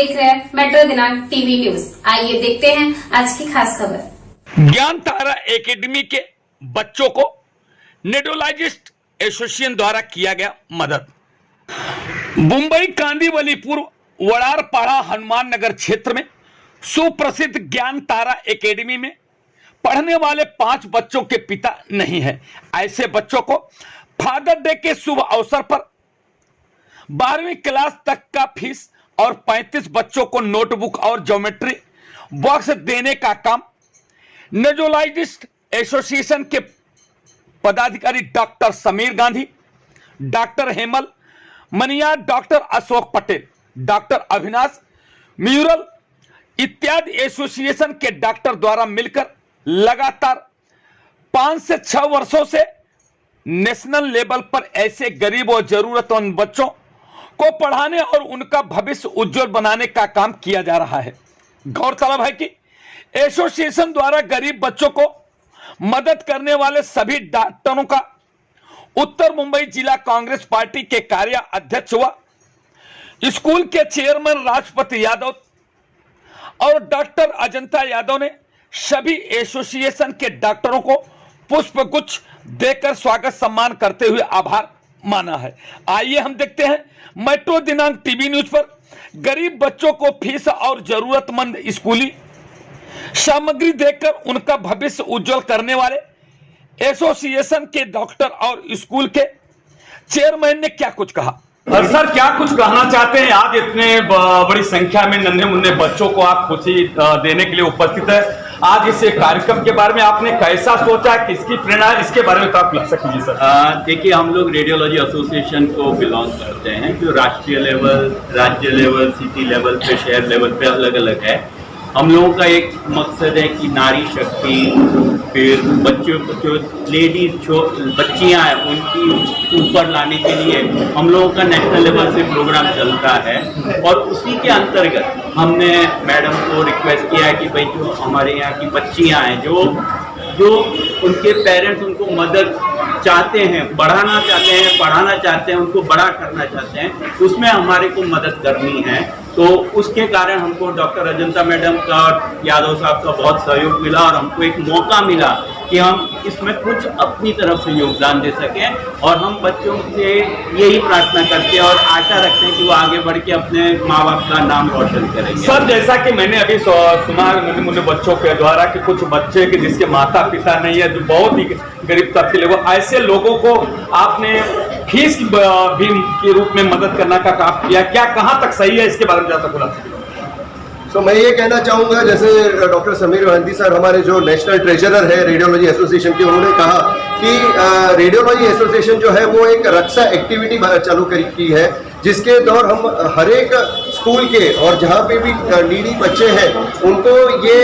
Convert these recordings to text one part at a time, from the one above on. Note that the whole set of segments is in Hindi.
देख रहे हैं मेट्रो दिनांक टीवी न्यूज। आइए देखते हैं आज की खास खबर। ज्ञान तारा एकेडमी के बच्चों को नेडोलॉजिस्ट एसोसिएशन द्वारा किया गया मदद। मुंबई कांदीवलीपुर वड़ारपाड़ा हनुमान नगर क्षेत्र में सुप्रसिद्ध ज्ञान तारा एकेडमी में पढ़ने वाले 5 बच्चों के पिता नहीं है। ऐसे बच्चों को फादर डे के शुभ अवसर पर 12वीं क्लास तक का फीस और 35 बच्चों को नोटबुक और ज्योमेट्री बॉक्स देने का काम नेडोलॉजिस्ट एसोसिएशन के पदाधिकारी doctor Sameer Gandhi, doctor Hemal Mania, doctor Ashok Patel, doctor Avinash Mural इत्यादि एसोसिएशन के डॉक्टर द्वारा मिलकर लगातार 5 से 6 वर्षों से नेशनल लेवल पर ऐसे गरीब और जरूरतमंद बच्चों को पढ़ाने और उनका भविष्य उज्जवल बनाने का काम किया जा रहा है। गौरतलब है कि एसोसिएशन द्वारा गरीब बच्चों को मदद करने वाले सभी डॉक्टरों का उत्तर मुंबई जिला कांग्रेस पार्टी के कार्य अध्यक्ष व स्कूल के चेयरमैन राजपति यादव और डॉक्टर अजंता यादव ने सभी एसोसिएशन के डॉक्टरों को पुष्प गुच्छ देकर स्वागत सम्मान करते हुए आभार माना है। आइए हम देखते हैं मेट्रो दिनांक टीवी न्यूज पर गरीब बच्चों को फीस और जरूरतमंद स्कूली सामग्री देकर उनका भविष्य उज्जवल करने वाले एसोसिएशन के डॉक्टर और स्कूल के चेयरमैन ने क्या कुछ कहा। सर, क्या कुछ कहना चाहते हैं? आज इतने बड़ी संख्या में नन्हे मुन्ने बच्चों को आप खुशी देने के लिए उपस्थित है। आज इस कार्यक्रम के बारे में आपने कैसा सोचा, किसकी प्रेरणा, इसके बारे में आप लग सकेंगे सर? देखिए, हम लोग रेडियोलॉजी एसोसिएशन को बिलोंग करते हैं, जो राष्ट्रीय लेवल, राज्य लेवल, सिटी लेवल पे, शहर लेवल पे अलग अलग है। हम लोगों का एक मकसद है कि नारी शक्ति, फिर बच्चों जो लेडीज बच्चियां हैं उनकी ऊपर लाने के लिए हम लोगों का नेशनल लेवल से प्रोग्राम चलता है। और उसी के अंतर्गत हमने मैडम को रिक्वेस्ट किया है कि भाई जो हमारे यहाँ की बच्चियां हैं, जो उनके पेरेंट्स उनको मदद चाहते हैं, बढ़ाना चाहते हैं, पढ़ाना चाहते हैं, उनको बड़ा करना चाहते हैं, उसमें हमारे को मदद करनी है। तो उसके कारण हमको डॉक्टर अजंता मैडम का और यादव साहब का बहुत सहयोग मिला और हमको एक मौका मिला कि हम इसमें कुछ अपनी तरफ से योगदान दे सकें। और हम बच्चों से यही प्रार्थना करते हैं और आशा रखते हैं कि वो आगे बढ़ के अपने माँ बाप का नाम रोशन करेंगे। सर, जैसा कि मैंने अभी सुना नन्हे मुन्ने बच्चों के द्वारा कि कुछ बच्चे के जिसके माता पिता नहीं है, जो बहुत ही गरीब तबके के लोग, ऐसे लोगों को आपने फीस भी के रूप में मदद करने का काम किया। क्या कहाँ तक सही है, इसके बारे में ज़्यादा बोला? तो मैं ये कहना चाहूँगा, जैसे डॉक्टर समीर गांधी सर हमारे जो नेशनल ट्रेजरर है रेडियोलॉजी एसोसिएशन के, उन्होंने कहा कि रेडियोलॉजी एसोसिएशन जो है वो एक रक्षा एक्टिविटी चालू की है, जिसके दौर हम हर एक स्कूल के और जहाँ पे भी नीडी बच्चे हैं उनको ये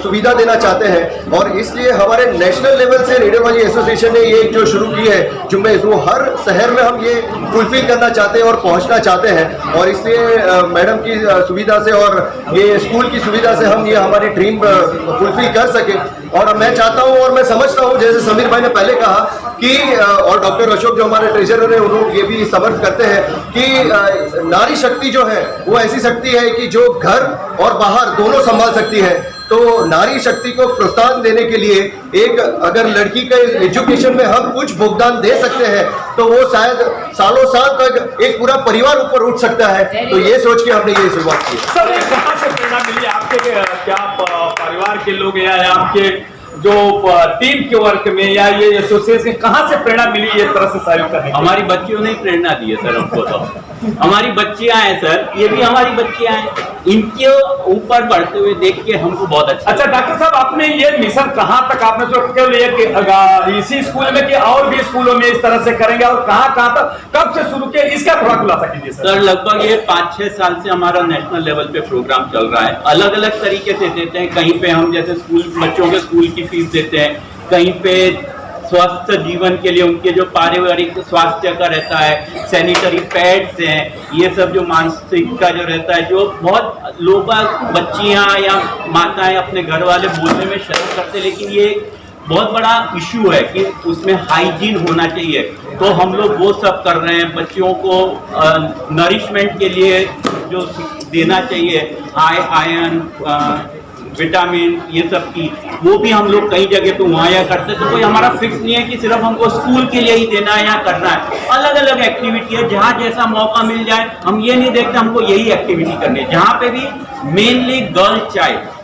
सुविधा देना चाहते हैं। और इसलिए हमारे नेशनल लेवल से रेडियोलॉजी एसोसिएशन ने ये जो शुरू की है जुम्मे, वो हर शहर में हम ये फुलफिल करना चाहते हैं और पहुँचना चाहते हैं। और इसलिए मैडम की सुविधा से और ये स्कूल की सुविधा से हम ये हमारी ड्रीम फुलफिल कर सके। और मैं चाहता हूँ और मैं समझता हूँ, जैसे समीर भाई ने पहले कहा कि और डॉक्टर अशोक जो हमारे ट्रेजरर हैं, उन्होंने ये भी समर्थ करते हैं कि नारी शक्ति जो है वो ऐसी शक्ति है कि जो घर और बाहर दोनों संभाल सकती है। तो नारी शक्ति को प्रोत्साहन देने के लिए एक अगर लड़की के एजुकेशन में हम कुछ योगदान दे सकते हैं तो वो शायद सालों साल तक एक पूरा परिवार ऊपर उठ सकता है। तो ये सोच के हमने ये शुरुआत की। सर, ये कहाँ से प्रेरणा मिली आपके? क्या परिवार के लोग या आपके जो टीम के वर्क में या ये एसोसिएशन, कहाँ से प्रेरणा मिली ये तरह से सहयोग करने? हमारी बच्चियों ने प्रेरणा दी है सर हमको। तो हमारी बच्चियां हैं सर, ये भी हमारी बच्चियां हैं, इनके ऊपर बढ़ते हुए देख के हमको बहुत अच्छा। डॉक्टर साहब, आपने ये मिशन कहाँ तक आपने सोचा लिया कि इसी स्कूल में कि और भी स्कूलों में इस तरह से करेंगे, और कहाँ तक कब से शुरू किया, इसका थोड़ा खुलासा कीजिए सर। लगभग ये 5-6 साल से हमारा नेशनल लेवल पे प्रोग्राम चल रहा है। अलग अलग तरीके से देते हैं। कहीं पे हम जैसे स्कूल बच्चों के स्कूल की फीस देते हैं, कहीं पे स्वस्थ जीवन के लिए उनके जो पारिवारिक स्वास्थ्य का रहता है, सैनिटरी पैड्स हैं, ये सब जो मानसिक का जो रहता है, जो बहुत लोग बच्चियां या माताएं अपने घर वाले बोलने में शर्म करते, लेकिन ये बहुत बड़ा इशू है कि उसमें हाइजीन होना चाहिए। तो हम लोग वो सब कर रहे हैं। बच्चों को नरिशमेंट के लिए जो देना चाहिए, आयरन, विटामिन, ये सब की, वो भी हम लोग कई जगह पे मुहैया करते हैं। तो कोई हमारा फिक्स नहीं है कि सिर्फ हमको स्कूल के लिए ही देना है या करना है। अलग अलग एक्टिविटी है, जहाँ जैसा मौका मिल जाए। हम ये नहीं देखते हमको यही एक्टिविटी करनी है। जहाँ पे भी मेनली गर्ल चाइल्ड,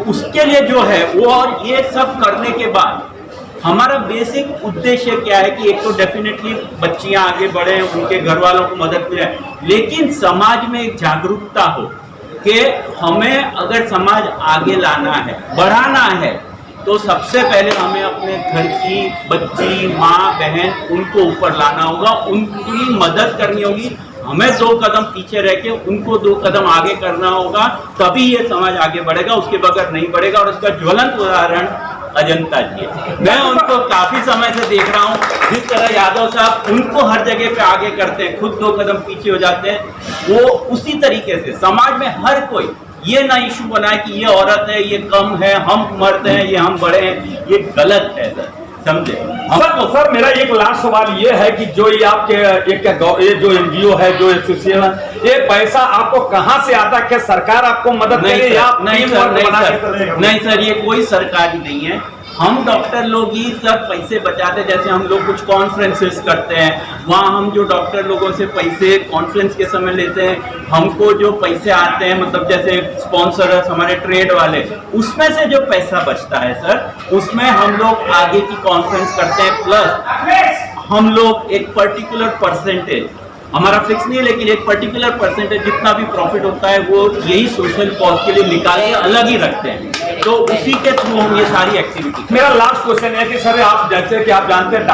उसके लिए जो है वो, और ये सब करने के बाद हमारा बेसिक उद्देश्य क्या है कि एक तो डेफिनेटली बच्चियां आगे बढ़े, उनके घर वालों को मदद मिले, लेकिन समाज में एक जागरूकता हो कि हमें अगर समाज आगे लाना है, बढ़ाना है, तो सबसे पहले हमें अपने घर की बच्ची, माँ, बहन, उनको ऊपर लाना होगा, उनकी मदद करनी होगी। हमें 2 कदम पीछे रह के उनको 2 कदम आगे करना होगा, तभी ये समाज आगे बढ़ेगा, उसके बगैर नहीं बढ़ेगा। और इसका ज्वलंत उदाहरण अजंता जी है। मैं उनको काफी समय से देख रहा हूँ, जिस तरह यादव साहब उनको हर जगह पे आगे करते हैं, खुद 2 कदम पीछे हो जाते हैं, वो उसी तरीके से समाज में हर कोई ये ना इशू बनाए कि ये औरत है, ये कम है, हम मर्द हैं, ये हम बड़े हैं, ये गलत है सर, समझे। सर मेरा एक लास्ट सवाल ये है कि जो ये आपके ये जो एनजीओ है, जो एसोसिएशन है, ये पैसा आपको कहाँ से आता है? क्या सरकार आपको मदद करे या नहीं सर, ये कोई सरकारी नहीं है। हम डॉक्टर लोग ही सब पैसे बचाते। जैसे हम लोग कुछ कॉन्फ्रेंसेस करते हैं, वहाँ हम जो डॉक्टर लोगों से पैसे कॉन्फ्रेंस के समय लेते हैं, हमको जो पैसे आते हैं, मतलब जैसे स्पॉन्सर्स हमारे ट्रेड वाले, उसमें से जो पैसा बचता है सर, उसमें हम लोग आगे की कॉन्फ्रेंस करते हैं। प्लस हम लोग एक पर्टिकुलर परसेंटेज, हमारा फिक्स नहीं है, लेकिन एक पर्टिकुलर परसेंटेज जितना भी प्रॉफिट होता है वो यही सोशल कॉज के लिए निकाल के अलग ही रखते हैं। तो उसी के थ्रू हम ये सारी एक्टिविटी। मेरा लास्ट क्वेश्चन है कि सर, आप जैसे कि आप जानते हैं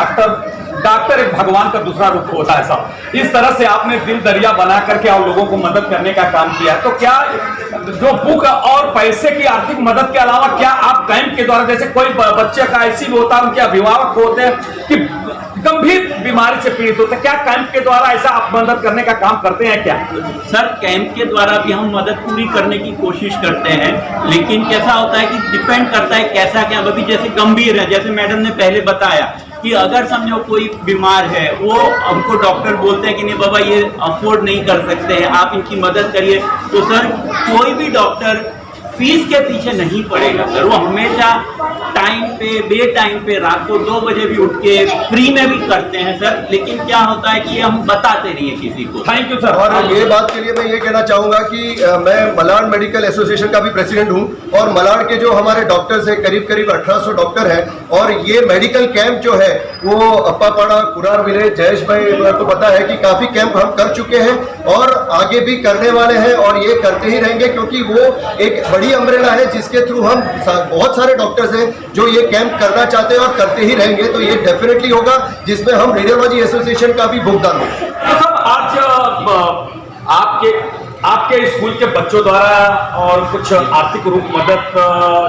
डॉक्टर एक भगवान का दूसरा रूप होता है साहब। इस तरह से आपने दिल दरिया बना करके आप लोगों को मदद करने का काम किया है, तो क्या जो बुक और पैसे की आर्थिक मदद के अलावा क्या आप कैंप के द्वारा, जैसे कोई बच्चे का ऐसी भी होता है, उनके अभिभावक होते हैं कि गंभीर बीमारी से पीड़ित होते हैं, क्या कैंप के द्वारा ऐसा आप मदद करने का काम करते हैं क्या? सर कैंप के द्वारा भी हम मदद पूरी करने की कोशिश करते हैं, लेकिन कैसा होता है कि डिपेंड करता है कैसा क्या। अभी जैसे गंभीर है, जैसे मैडम ने पहले बताया कि अगर समझो कोई बीमार है, वो हमको डॉक्टर बोलते हैं कि नहीं बाबा ये अफोर्ड नहीं कर सकते हैं, आप इनकी मदद करिए, तो सर कोई भी डॉक्टर फीस के पीछे नहीं पड़ेगा सर। वो हमेशा टाइम पे, बे टाइम पे, रात को 2 बजे भी उठ के फ्री में भी करते हैं सर। लेकिन क्या होता है कि हम बताते नहीं है किसी को। Thank you sir. और ये बात के लिए मैं ये कहना चाहूंगा कि मैं मलाड मेडिकल एसोसिएशन का भी प्रेसिडेंट हूं, और मलाड के जो हमारे डॉक्टर्स हैं, करीब 1800 डॉक्टर हैं, और ये मेडिकल कैंप जो है वो अप्पापाड़ा, कुरार विलेज, जयेश भाई को पता है कि काफी कैंप हम कर चुके हैं और आगे भी करने वाले हैं, और ये करते ही रहेंगे, क्योंकि वो एक बड़ी अम्ब्रेला है जिसके थ्रू हम बहुत सारे डॉक्टर्स हैं जो ये कैंप करना चाहते हैं और करते ही रहेंगे। तो ये डेफिनेटली होगा जिसमें हम रेडियोलॉजी एसोसिएशन का भी योगदान होगा। तो सब आज आपके स्कूल के बच्चों द्वारा और कुछ आर्थिक रूप मदद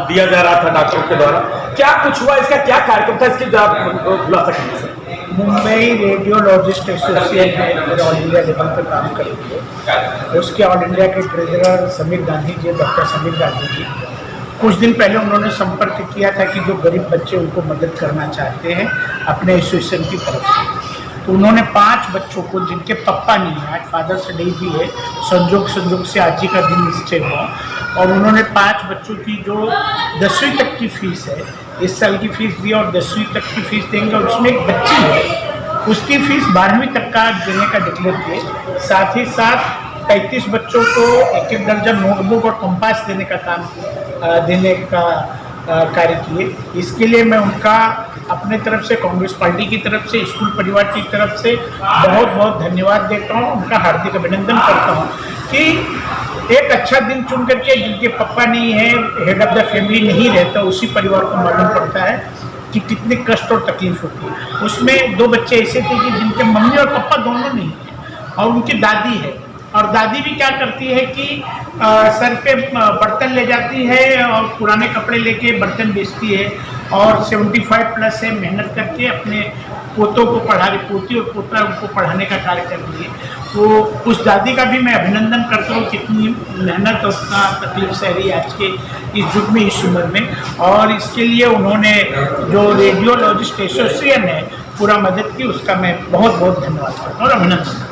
दिया जा रहा था डॉक्टरों के द्वारा, क्या कुछ हुआ? इसका क्या कार्यक्रम था? इसकी बुला सकेंगे सर? मुंबई रेडियोलॉजिस्ट एसोसिएशन है, ऑल इंडिया लेवल पर काम करती है। उसके ऑल इंडिया के ट्रेजरर समीर गांधी जी, डॉक्टर समीर गांधी जी, कुछ दिन पहले उन्होंने संपर्क किया था कि जो गरीब बच्चे उनको मदद करना चाहते हैं अपने एसोसिएशन की तरफ से। तो उन्होंने 5 बच्चों को, जिनके पापा नहीं है, आज फादर्स डे भी है, संजोग से आज ही का दिन निश्चय हुआ, और उन्होंने 5 बच्चों की जो 10वीं तक की फीस है, इस साल की फीस दी और 10वीं तक की फीस देंगे, और उसमें एक बच्ची है उसकी फीस 12वीं तक का देने का डिक्लेयर किए। साथ ही साथ 35 बच्चों को 1-1 दर्जन नोटबुक और कंपास देने का कार्य किए। इसके लिए मैं उनका अपने तरफ से, कांग्रेस पार्टी की तरफ से, स्कूल परिवार की तरफ से बहुत बहुत धन्यवाद देता हूँ, उनका हार्दिक अभिनंदन करता हूँ कि एक अच्छा दिन चुन करके, जिनके पापा नहीं है, हेड ऑफ द फैमिली नहीं रहता, उसी परिवार को मालूम पड़ता है कि कितने कष्ट और तकलीफ होती है। उसमें 2 बच्चे ऐसे थे कि जिनके मम्मी और पापा दोनों नहीं है, और उनकी दादी है, और दादी भी क्या करती है कि सर पे बर्तन ले जाती है और पुराने कपड़े लेके बर्तन बेचती है, और 75 प्लस है, मेहनत करके अपने पोतों को पढ़ा रही, पोती और पोता उनको पढ़ाने का कार्य कर रही है। तो उस दादी का भी मैं अभिनंदन करता हूँ, कितनी मेहनत और उतना तकलीफ सह रही है आज के इस युग में, इस उम्र में। और इसके लिए उन्होंने जो रेडियोलॉजिस्ट एसोसिएशन है पूरा मदद की, उसका मैं बहुत बहुत धन्यवाद करता हूँ और अभिनंदन।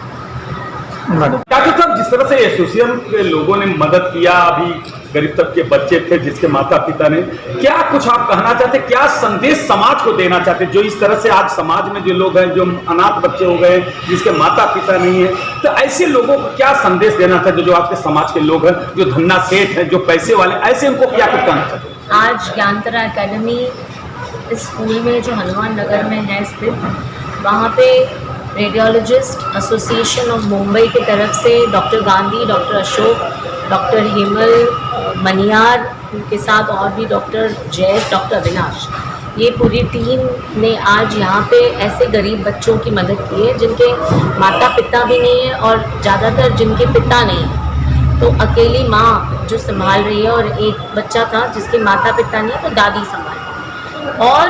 डॉक्टर साहब, जिस तरह से एसोसिएशन के लोगों ने मदद किया, अभी गरीब तबके के बच्चे थे जिसके माता पिता ने, क्या कुछ आप कहना चाहते, क्या संदेश समाज को देना चाहते, जो इस तरह से आज समाज में जो लोग हैं, जो अनाथ बच्चे हो गए, जिसके माता पिता नहीं है, तो ऐसे लोगों को क्या संदेश देना चाहते, जो आपके समाज के लोग हैं, जो धन्ना सेठ हैं, जो पैसे वाले, ऐसे उनको क्या कुछ कहना चाहते? आज ज्ञानतरा एकेडमी स्कूल में जो हनुमान नगर में है स्थित, वहाँ पे रेडियोलॉजिस्ट एसोसिएशन ऑफ मुंबई की तरफ से doctor Gandhi, doctor Ashok, doctor Hemal Maniyar, उनके साथ और भी डॉक्टर जयेश, डॉक्टर अविनाश, ये पूरी टीम ने आज यहाँ पे ऐसे गरीब बच्चों की मदद की है जिनके माता पिता भी नहीं है और ज़्यादातर जिनके पिता नहीं है, तो अकेली माँ जो संभाल रही है, और एक बच्चा था जिसके माता पिता नहीं तो दादी संभाल। और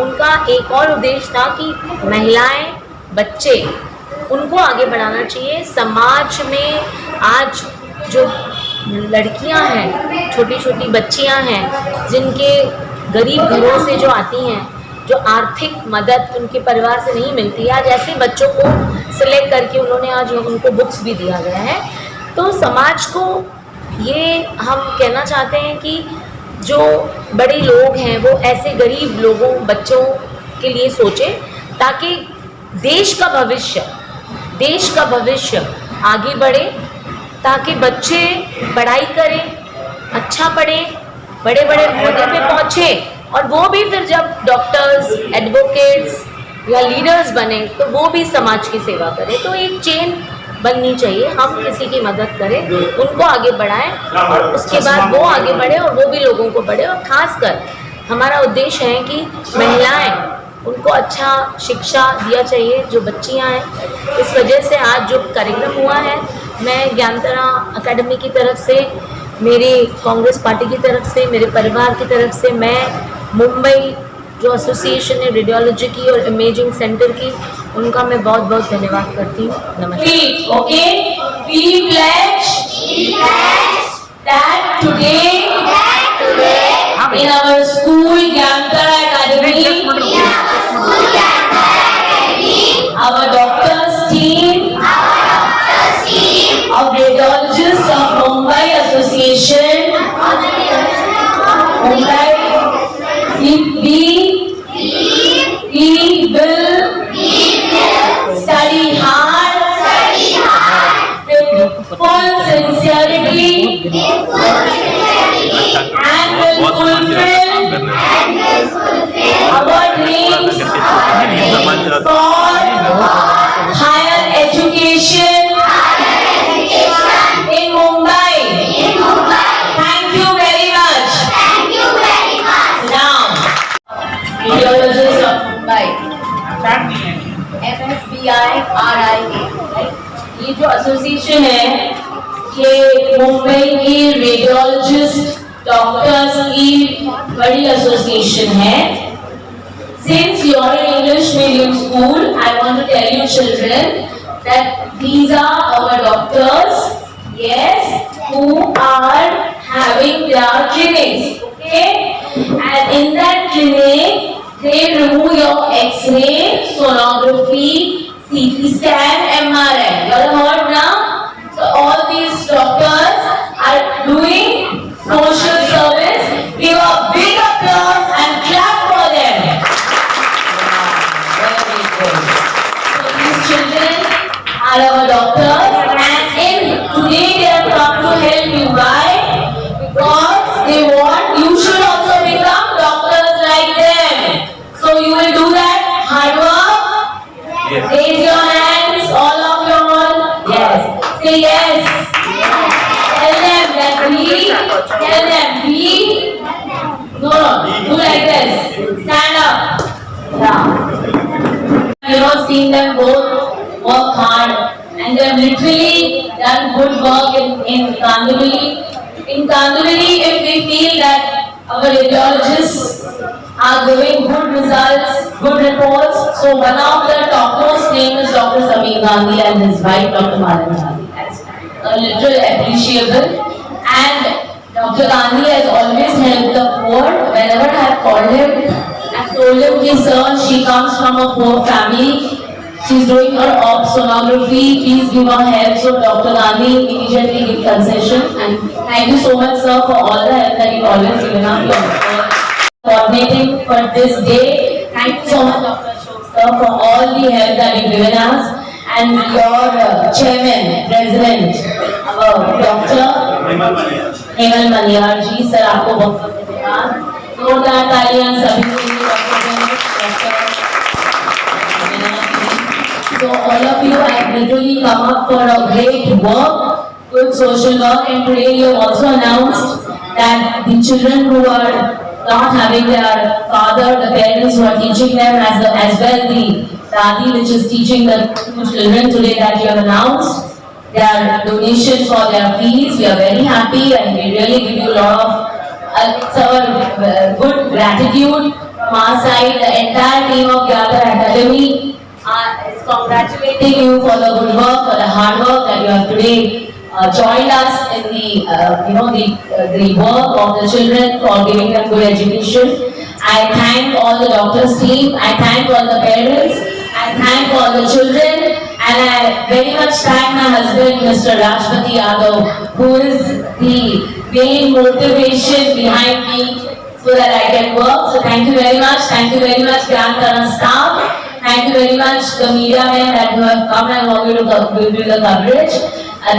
उनका एक और उद्देश्य था कि महिलाएं, बच्चे, उनको आगे बढ़ाना चाहिए। समाज में आज जो लड़कियां हैं, छोटी छोटी बच्चियां हैं, जिनके गरीब घरों से जो आती हैं, जो आर्थिक मदद उनके परिवार से नहीं मिलती, आज ऐसे बच्चों को सिलेक्ट करके उन्होंने आज उनको बुक्स भी दिया गया है। तो समाज को ये हम कहना चाहते हैं कि जो बड़े लोग हैं वो ऐसे गरीब लोगों, बच्चों के लिए सोचें, ताकि देश का भविष्य आगे बढ़े, ताकि बच्चे पढ़ाई करें, अच्छा पढ़ें, बड़े बड़े ओहदे पे पहुँचे, और वो भी फिर जब डॉक्टर्स, एडवोकेट्स या लीडर्स बने तो वो भी समाज की सेवा करें। तो एक चेन बननी चाहिए, हम किसी की मदद करें, उनको आगे बढ़ाएं, और उसके बाद वो आगे बढ़े और वो भी लोगों को बढ़े। और खासकर हमारा उद्देश्य है कि महिलाएं, उनको अच्छा शिक्षा दिया चाहिए, जो बच्चियां हैं। इस वजह से आज जो कार्यक्रम हुआ है, मैं ज्ञानतरा एकेडमी की तरफ से, मेरी कांग्रेस पार्टी की तरफ से, मेरे परिवार की तरफ से, मैं मुंबई जो एसोसिएशन है रेडियोलॉजी की और इमेजिंग सेंटर की, उनका मैं बहुत बहुत धन्यवाद करती हूँ। नमस्कार। Okay, we pledge that today in our school Gyantara Academy, our doctors team of Radiologists of Mumbai Association, Mumbai, we will study hard with full sincerity and will fulfill our dreams for higher education in Mumbai. Thank you very much. Now, Radiologists of Mumbai, MSBI-RIA, ये जो एसोसिएशन है, ये मुंबई की रेडियोलॉजिस्ट डॉक्टर्स की बड़ी एसोसिएशन है। Since you are in English medium school, I want to tell you children that these are our doctors, yes, who are having their clinics, okay? And in that clinic, they remove your X-ray, sonography, CT scan, MRI. You all heard now? So all these doctors are doing social service. Give a big applause and clap for them. Very good. So these children are our doctors, and today they have come to help you. Why? Because they want you should also become doctors like them. So you will do that hard work. Yes. Raise your hands, all of you all. Yes. Say yes. Tell them that we. Tell them we. No, do like this. Stand up. Yeah. You know, seen them both work hard, and they have literally done good work in Kandivali. In Kandivali, if we feel that our radiologists are giving good results, good reports. So one of the topmost name is Dr. Samir Gandhi and his wife Dr. Malin Gandhi. That's a little appreciable. And Dr. Gandhi has always helped the poor. Whenever I have called him, I told him, "Ki sir, she comes from a poor family. She's doing her op sonography. Please give her help." So Dr. Gandhi immediately gave concession. And thank you so much, sir, for all the help that you've always given us. Coordinating for this day. Thank you so much, Dr. Ashok, sir, for all the help that you've given us. And your chairman, president, Dr. Hemal Maniyar ji, sir आपको बहुत बहुत धन्यवाद। जोरदार तालियां सभी के लिए So all of you have literally come up for a great work, good social work, and today you have also announced that the children who are not having their father, the parents who are teaching them, as well the Dadi which is teaching the children today that you have announced their donation for their fees. We are very happy and we really give you a lot of it's our good gratitude from our side. The entire team of Gyatara Academy is congratulating you for the good work, for the hard work that you have today joined us in the work of the children for giving them good education. I thank all the doctors team, I thank all the parents, I thank all the children, and I very much thank my husband, Mr. Rajpati Yadav, who is the main motivation behind me so that I can work. So thank you very much Gyantara staff. Thank you very much the media men that who have come and want me to do the coverage.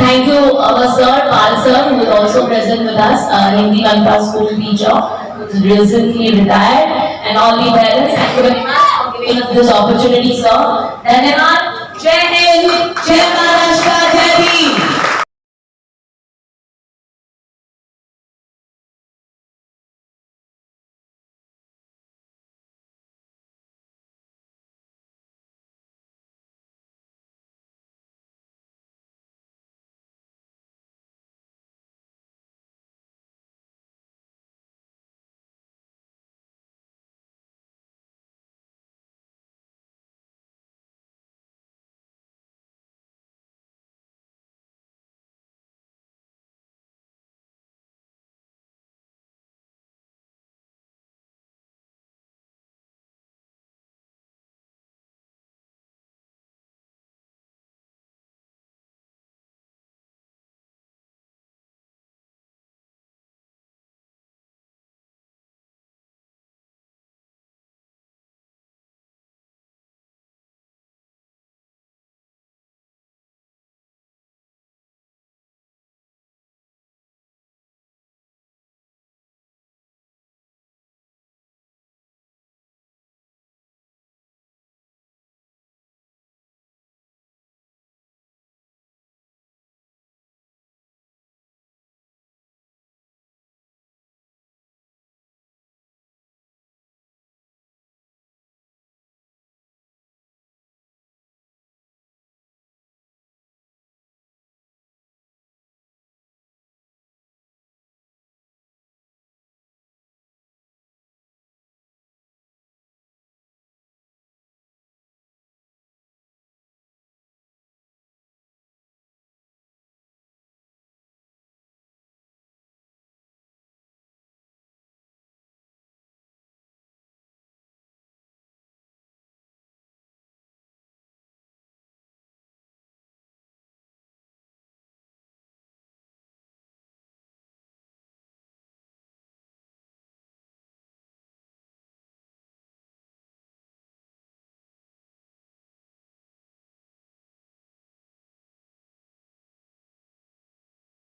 Thank you our sir, Pal sir, who is also present with us, Hindi Kanpa school teacher, who is recently retired, and all the parents. Thank you very much for giving us this opportunity, sir. Dhanyavad. Jai Hind, Jai Bharat.